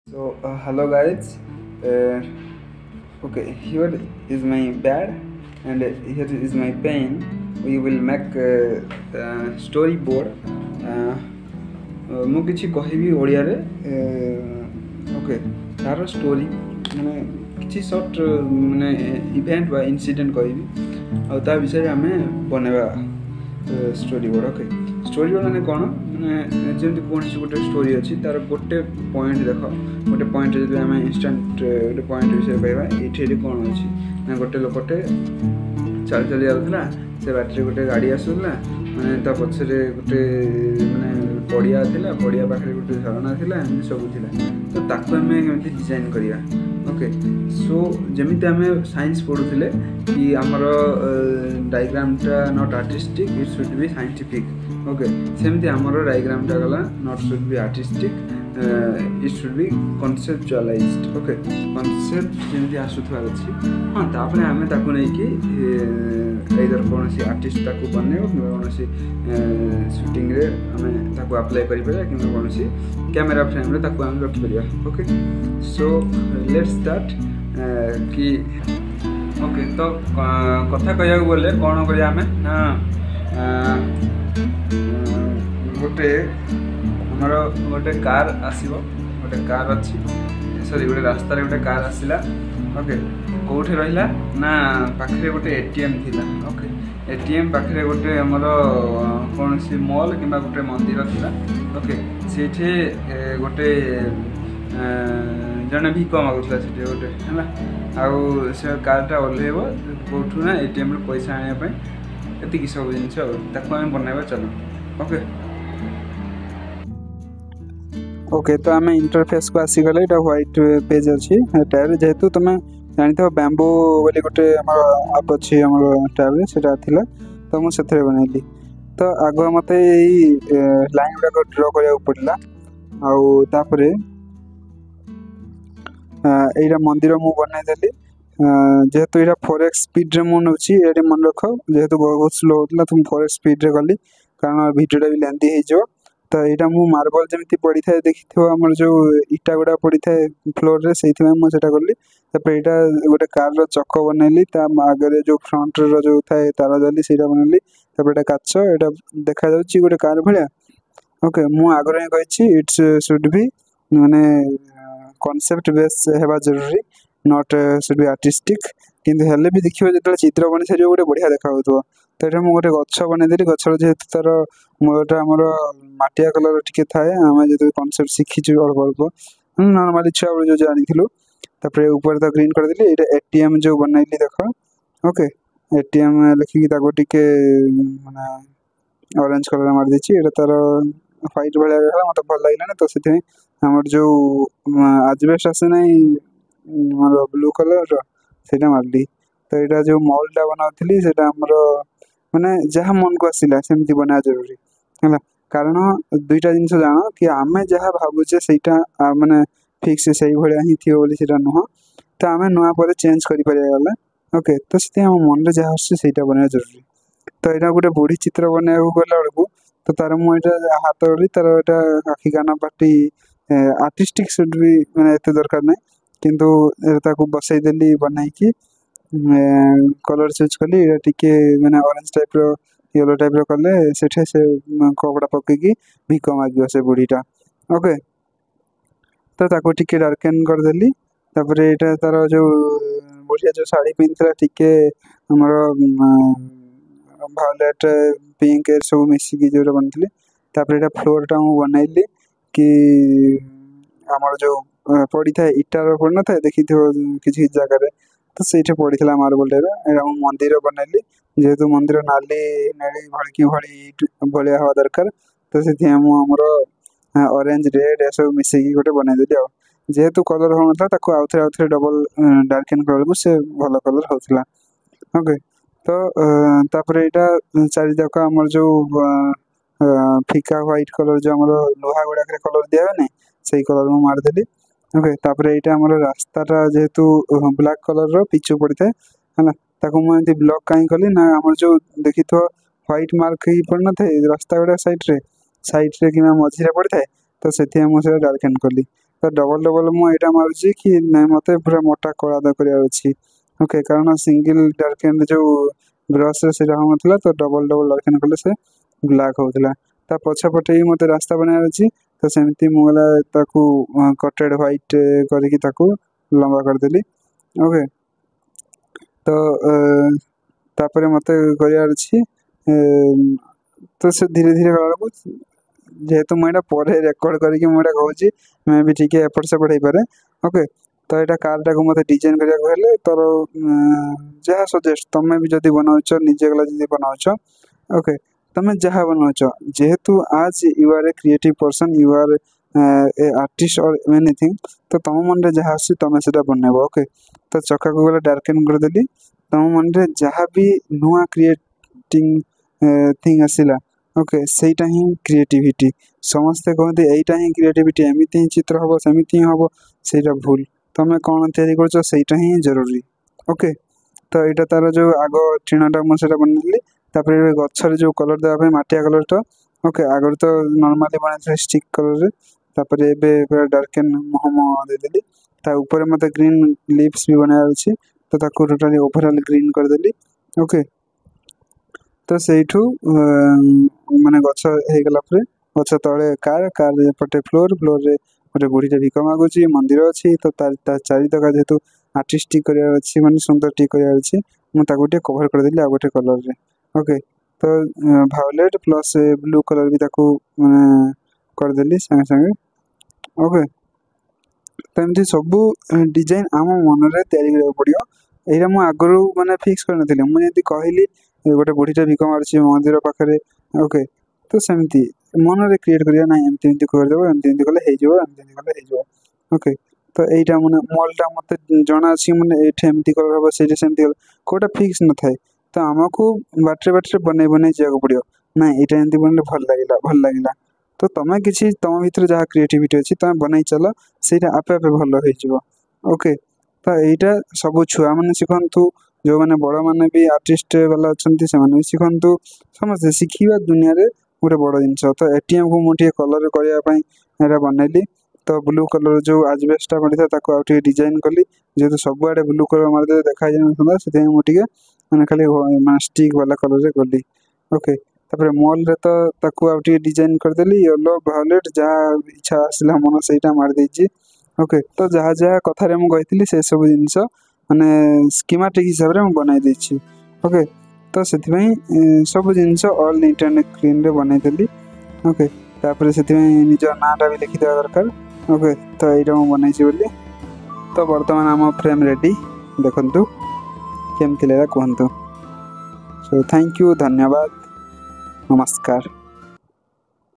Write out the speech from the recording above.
So, hello guys. Uh, okay, here is my bed and here is my pen. We will make storyboard. ମୁଁ କିଛି କହିବି ଓଡ଼ିଆରେ okay ତାର story ମାନେ କିଛି ସର୍ଟ ମାନେ ଇଭେଣ୍ଟ ବା ଇନସିଡେଣ୍ଟ କହିବି ଆଉ ତା ବିଷୟରେ ଆମେ ବନେଇବା story board okay story board ମାନେ କ'ଣ ମାନେ ଯେମିତି କୌଣସି ଗୋଟେ ଷ୍ଟୋରି ଅଛି ତାର ଗୋଟେ ପଏଣ୍ଟ ଦେଖ ଗୋଟେ ପଏଣ୍ଟରେ ଯଦି ଆମେ ଇନଷ୍ଟାଣ୍ଟ ଗୋଟେ ପଏଣ୍ଟ ବିଷୟରେ କହିବା ଏଇଠି କ'ଣ ଅଛି ନା ଗୋଟେ ଲୋକଟେ ଚାଲି ଚାଲି ଯାଉଥିଲା ସେ ବାଟରେ ଗୋଟେ ଗାଡ଼ି ଆସୁଥିଲା ମାନେ ତା ପଛରେ ଗୋଟେ ମାନେ ପଡ଼ିଆ ଥିଲା ପଡ଼ିଆ ପାଖରେ ଗୋଟେ ଝରଣା ଥିଲା ଏମିତି ସବୁ ଥିଲା ତ ତାକୁ ଆମେ କେମିତି ଡିଜାଇନ୍ କରିବା ଓକେ ସୋ ଯେମିତି ଆମେ ସାଇନ୍ସ ପଢ଼ୁଥିଲେ କି ଆମର ଡାଇଗ୍ରାମଟା not artistic it should be scientific okay ସେମିତି ଆମର ଡାଇଗ୍ରାମଟା ଗଲା not should be artistic it should be conceptualised okay concept ଯେମିତି ଆସୁଥିବାର ଅଛି ହଁ ତାପରେ ଆମେ ତାକୁ ନେଇକି ଏଇଦର କୌଣସି ଆର୍ଟିଷ୍ଟ ତାକୁ ବନେଇବ କିମ୍ବା କୌଣସି ସୁଟିଂରେ ଆମେ ତାକୁ ଆପ୍ଲାଏ କରିପାରିବା କିମ୍ବା କୌଣସି କ୍ୟାମେରା ଫ୍ରେମ୍ରେ ତାକୁ ଆମେ ରଖିପାରିବା ଓକେ ସୋ ଲେଟ୍ ଷ୍ଟାର୍ଟ କି ଓକେ ତ କଥା କହିବାକୁ ଗଲେ କ'ଣ କରିବା ଆମେ ନା ଗୋଟେ ଆମର ଗୋଟେ କାର୍ ଆସିବ ଗୋଟେ କାର୍ ଅଛି ସରି ଗୋଟେ ରାସ୍ତାରେ ଗୋଟେ କାର୍ ଆସିଲା ଓକେ କେଉଁଠି ରହିଲା ନା ପାଖରେ ଗୋଟେ ATM ଥିଲା ଓକେ ATM ପାଖରେ ଗୋଟେ ଆମର କୌଣସି ମଲ୍ କିମ୍ବା ଗୋଟେ ମନ୍ଦିର ଥିଲା ଓକେ ସେଇଠି ଗୋଟେ ଜଣେ ଭିକ ମାଗୁଥିଲା ସେଠି ଗୋଟେ ହେଲା ଆଉ ସେ କାର୍ଟା ଓହ୍ଲେଇବ କେଉଁଠୁ ନା ATMରୁ ପଇସା ଆଣିବା ପାଇଁ ଏତିକି ସବୁ ଜିନିଷ ଆଉ ତାକୁ ଆମେ ବନେଇବା ଚାଲ ଓକେ ओके तो आम इंटरफेस को आसीगले ये व्हाइट पेज अच्छी टैब जेहेतु तुम जानते हो बैम्बू बोली गोटे आप अच्छी आम टैब से तो मुझे बनैली तो आग मत लाइन गुड़ाक ड्र करा पड़ा आउे यहाँ मंदिर मु बनईदेली जेहेतु यहाँ 4x स्पीड रे मुझे ये मन रख जेहेतु बहुत स्लो होता तुम 4x स्पीड रे गली कारण भिडियोटा भी लेंथी हो तो यहाँ मुझे मार्बल जमी पड़ी था देखी आम जो इटा गुड़ा पड़ी था फ्लोर रे से मुझे कली यहाँ गोटे कार चक बनैली आगे जो फ्रंट जो थाए तार जाली से बनैली काच यहाँ देखा गोटे कार भाया ओके मु आगे ही कही इट्स शुड बी माने कॉन्सेप्ट बेस है जरूरी नॉट शुड बी आर्टिस्टिक किंतु हेल्ले भी देखिए जो चित्र बनी सारे गोटे बढ़िया देखा तो ये मुझे गोटे गछ बनईदेली गचर जेहेतु तार मूलटा आमर मटिया कलर टी थाए आम जो कनसेप्ट शिखीचु अल्प अल्प नर्माली छुआ बेलू जो जानी ऊपर तो ग्रीन करदेली ये ATM जो बनईली देख ओके ATM लिखिकी टे माने ऑरेंज कलर मारदी ये तार व्हाइट भाया मत भल लगे तो से आम जो आजबेस्ट आसे ना ब्लू कलर से मारदी तो यहाँ जो मॉलटा बनाऊली से माने जहाँ मन को आसला सेमती बना जरूरी है कारण दुईटा जिन जान कि आम जहाँ भावुचे से माने फिक्स से भाया ही थी नुह तो आम नुआ पर चेंज कर ओके तो से मन में जहाँ आसे बनवा जरूरी तो यहाँ गोटे बुढ़ी चित्र बनवा गला बेलू तो तार मुझे हाथ गली तार यहाँ आखि कान पाटी आर्टिस्टिक सुड भी मैंने एत दरकार ना किंतु बसईदेली बनईकी कलर चूज कली टी मैंने ऑरेंज टाइप येलो टाइप कले से कपड़ा पकईकी भिक माग से बुढ़ीटा ओके तो ताको टिके डार्केन करदेली यहाँ तार जो बुढ़िया जो शाढ़ी पिंधला टिके आमर भायोलेट पिंक सब मिसिकी जो बनती यहाँ फ्लोरटा मुझे बनईली कि आमर जो पड़ी था इटार पड़ न था देखी किसी जगह तो से पड़ा मार्बल टाइप मंदिर बनईली जेहेतु मंदिर नाली नेली भड़की भड़ी भाया हवा दरकार तो से आमर ऑरेंज रेड ये सब मिसिकी गोटे बनईदेली जेहेतु कलर हो ना आउ थे डबल डार्केन कलर से भल कलर होता ओके तो यहाँ चारि जाक आमर जो फिका व्हाइट कलर जो आम लुहा गुड़ाक कलर दिए से कलर मुझे मारदेली ओके तापर यहाँ आम रास्ताटा जेहेतु ब्लैक कलर पिचु पड़ता है मुझे ब्लॉक कहीं कली ना आम जो देखी तो व्हाइट मार्क ही पड़ न थे रास्ता गुड़ा साइड रे कि मझीरे पड़ता है तो से मुझे डार्केन कली ତ ଡବଲ ଡବଲ ମୁଁ ଏଇଟା ମାରୁଛି କି ନାଇଁ ମୋତେ ପୁରା ମୋଟା କଳା କରିବାର ଅଛି। ଓକେ, କାରଣ ସିଙ୍ଗଲ ଡାର୍କେନ୍ ଯେଉଁ ବ୍ରସ୍ରେ ସେଇଟା ହେଉନଥିଲା, ତ ଡବଲ ଡବଲ ଡାର୍କେନ୍ କଲେ ସେ ବ୍ଲାକ୍ ହେଉଥିଲା। ତା ପଛପଟେ ବି ମୋତେ ରାସ୍ତା ବନେଇବାର ଅଛି, ତ ସେମିତି ମୁଁ ଗଲା ତାକୁ କଟେଡ଼ ହ୍ୱାଇଟ୍ କରିକି ତାକୁ ଲମ୍ବା କରିଦେଲି। ଓକେ, ତ ତାପରେ ମୋତେ କରିବାର ଅଛି, ତ ସେ ଧୀରେ ଧୀରେ ଗଲାବେଳକୁ, ଯେହେତୁ ମୁଁ ଏଇଟା ପରେ ରେକର୍ଡ଼ କରିକି ମୁଁ ଏଇଟା କହୁଛି, ମେ ବି ଟିକେ ଏପଟ ସେପଟ ହେଇପାରେ। ଓକେ, ତ ଏଇଟା କାର୍ଟାକୁ ମୋତେ ଡିଜାଇନ୍ କରିବାକୁ ହେଲେ ତୋର ଯାହା ସଜେଷ୍ଟ ତମେ ବି ଯଦି ବନାଉଛ, ନିଜେ ଗଲା ଯଦି ବନାଉଛ, ଓକେ, ତମେ ଯାହା ବନାଉଛ, ଯେହେତୁ as you are a creative person, you are a artist or anything, ତ ତମ ମନରେ ଯାହା ଆସୁଛି ତମେ ସେଇଟା ବନେଇବ। ଓକେ, ତ ଚକାକୁ ଗଲେ ଡାର୍କେନ୍ କରିଦେଲି। ତମ ମନରେ ଯାହା ବି ନୂଆ କ୍ରିଏଟିଂ ଥିଙ୍ଗ ଆସିଲା, ଓକେ, ସେଇଟା ହିଁ କ୍ରିଏଟିଭିଟି। ସମସ୍ତେ କହନ୍ତି ଏଇଟା ହିଁ କ୍ରିଏଟିଭିଟି, ଏମିତି ହିଁ ଚିତ୍ର ହେବ, ସେମିତି ହିଁ ହେବ, ସେଇଟା ଭୁଲ। ତମେ କ'ଣ ତିଆରି କରୁଛ ସେଇଟା ହିଁ ଜରୁରୀ। ଓକେ, ତ ଏଇଟା ତାର ଯେଉଁ ଆଗ ଟିଣଟା ମୁଁ ସେଇଟା ବନେଇଥିଲି। ତାପରେ ଗଛରେ ଯେଉଁ କଲର୍ ଦେବା ପାଇଁ ମାଟିଆ କଲର୍ଟା, ଓକେ, ଆଗରୁ ତ ନର୍ମାଲି ବନେଇଥିଲି ଷ୍ଟିକ୍ କଲର୍ରେ, ତାପରେ ଏବେ ପୁରା ଡାର୍କେନ୍ ମହମ ଦେଇଦେଲି। ତା ଉପରେ ମୋତେ ଗ୍ରୀନ୍ ଲିଭ୍ସ ବି ବନେଇବାର ଅଛି, ତ ତାକୁ ଟୋଟାଲି ଓଭରାଲ୍ ଗ୍ରୀନ୍ କରିଦେଲି। ଓକେ, ତ ସେଇଠୁ ମାନେ ଗଛ ହେଇଗଲା ପରେ ଗଛ ତଳେ କାର୍ ଏପଟେ ଫ୍ଲୋର୍ରେ ଗୋଟେ ବୁଢ଼ୀଟେ ଭିକ ମାଗୁଛି, ମନ୍ଦିର ଅଛି, ତ ତା ଚାରିତକା ଯେହେତୁ ଆର୍ଟିଷ୍ଟିକ୍ କରିବାର ଅଛି, ମାନେ ସୁନ୍ଦର ଟିକେ କରିବାର ଅଛି, ମୁଁ ତାକୁ ଟିକେ କଭର୍ କରିଦେଲି ଆଉ ଗୋଟେ କଲର୍ରେ। ଓକେ, ତ ଭାয়োଲେଟ୍ ପ୍ଲସ୍ ବ୍ଲୁ କଲର୍ ବି ତାକୁ ମାନେ କରିଦେଲି ସାଙ୍ଗେ ସାଙ୍ଗେ। ଓକେ, ତ ଏମିତି ସବୁ ଡିଜାଇନ୍ ଆମ ମନରେ ତିଆରି କରିବାକୁ ପଡ଼ିବ। ଏଇଟା ମୁଁ ଆଗରୁ ମାନେ ଫିକ୍ସ କରିନଥିଲି, ମୁଁ ଯେମିତି କହିଲି ଗୋଟେ ବୁଢ଼ୀଟେ ଭିକ ମାରୁଛି ମନ୍ଦିର ପାଖରେ। ଓକେ, ତ ସେମିତି ମନରେ କ୍ରିଏଟ୍ କରିବା, ନାହିଁ ଏମିତି ଏମିତି କରିଦେବ, ଏମିତି ଏମିତି କଲେ ହେଇଯିବ, ଏମିତି ଏମିତି କଲେ ହେଇଯିବ। ଓକେ, ତ ଏଇଟା ମାନେ ମଲ୍ଟା ମୋତେ ଜଣା ଅଛି, ମାନେ ଏଇଠି ଏମିତି କଲର୍ ହେବ, ସେଇଠି ସେମିତି କଲର୍, କେଉଁଟା ଫିକ୍ସ ନଥାଏ। ତ ଆମକୁ ବାଟରେ ବନେଇ ଯିବାକୁ ପଡ଼ିବ। ନାଇଁ ଏଇଟା ଏମିତି ବନେଇଲେ ଭଲ ଲାଗିଲା। ତ ତମେ କିଛି ତମ ଭିତରେ ଯାହା କ୍ରିଏଟିଭିଟି ଅଛି ତମେ ବନେଇ ଚାଲ, ସେଇଟା ଆପେ ଆପେ ଭଲ ହେଇଯିବ। ଓକେ, ତ ଏଇଟା ସବୁ ଛୁଆମାନେ ଶିଖନ୍ତୁ, ଯେଉଁମାନେ ବଡ଼ମାନେ ବି ଆର୍ଟିଷ୍ଟ ବାଲା ଅଛନ୍ତି ସେମାନେ ବି ଶିଖନ୍ତୁ। ସମସ୍ତେ ଶିଖିବା ଦୁନିଆରେ ଗୋଟେ ବଡ଼ ଜିନିଷ। ତ ଏଟିଏମ୍କୁ ମୁଁ ଟିକେ କଲର୍ କରିବା ପାଇଁ ଏଇଟା ବନେଇଲି। ତ ବ୍ଲୁ କଲର୍ ଯେଉଁ ଆଜବେଷ୍ଟଟା ପଡ଼ିଥିଲା ତାକୁ ଆଉ ଟିକେ ଡିଜାଇନ୍ କଲି, ଯେହେତୁ ସବୁଆଡ଼େ ବ୍ଲୁ କଲର୍ ମାରିଦେଲେ ଦେଖାଯାଇନଥାନ୍ତା, ସେଥିପାଇଁ ମୁଁ ଟିକେ ମାନେ ଖାଲି ମାନେ ଷ୍ଟିକ୍ ବାଲା କଲର୍ରେ କଲି। ଓକେ, ତାପରେ ମଲ୍ରେ ତ ତାକୁ ଆଉ ଟିକେ ଡିଜାଇନ୍ କରିଦେଲି, ୟେଲୋ ଭାয়োଲେଟ୍ ଯାହା ଇଚ୍ଛା ଆସିଲା ମନ ସେଇଟା ମାରିଦେଇଛି। ଓକେ, ତ ଯାହା ଯାହା କଥାରେ ମୁଁ କହିଥିଲି ସେସବୁ ଜିନିଷ ମାନେ ସ୍କିମାଟିକ୍ ହିସାବରେ ମୁଁ ବନେଇ ଦେଇଛି। ଓକେ, ତ ସେଥିପାଇଁ ସବୁ ଜିନିଷ ଅଲ୍ ନିଟ୍ ଆଣ୍ଡ କ୍ଲିନ୍ରେ ବନେଇଦେଲି। ଓକେ, ତାପରେ ସେଥିପାଇଁ ନିଜ ନାଁଟା ବି ଲେଖିଦେବା ଦରକାର। ଓକେ, ତ ଏଇଟା ମୁଁ ବନେଇଛି ବୋଲି। ତ ବର୍ତ୍ତମାନ ଆମ ଫ୍ରେମ୍ ରେଡ଼ି, ଦେଖନ୍ତୁ କେମିତି ଲାଗିଲା କୁହନ୍ତୁ। ସୋ ଥ୍ୟାଙ୍କ ୟୁ, ଧନ୍ୟବାଦ, ନମସ୍କାର।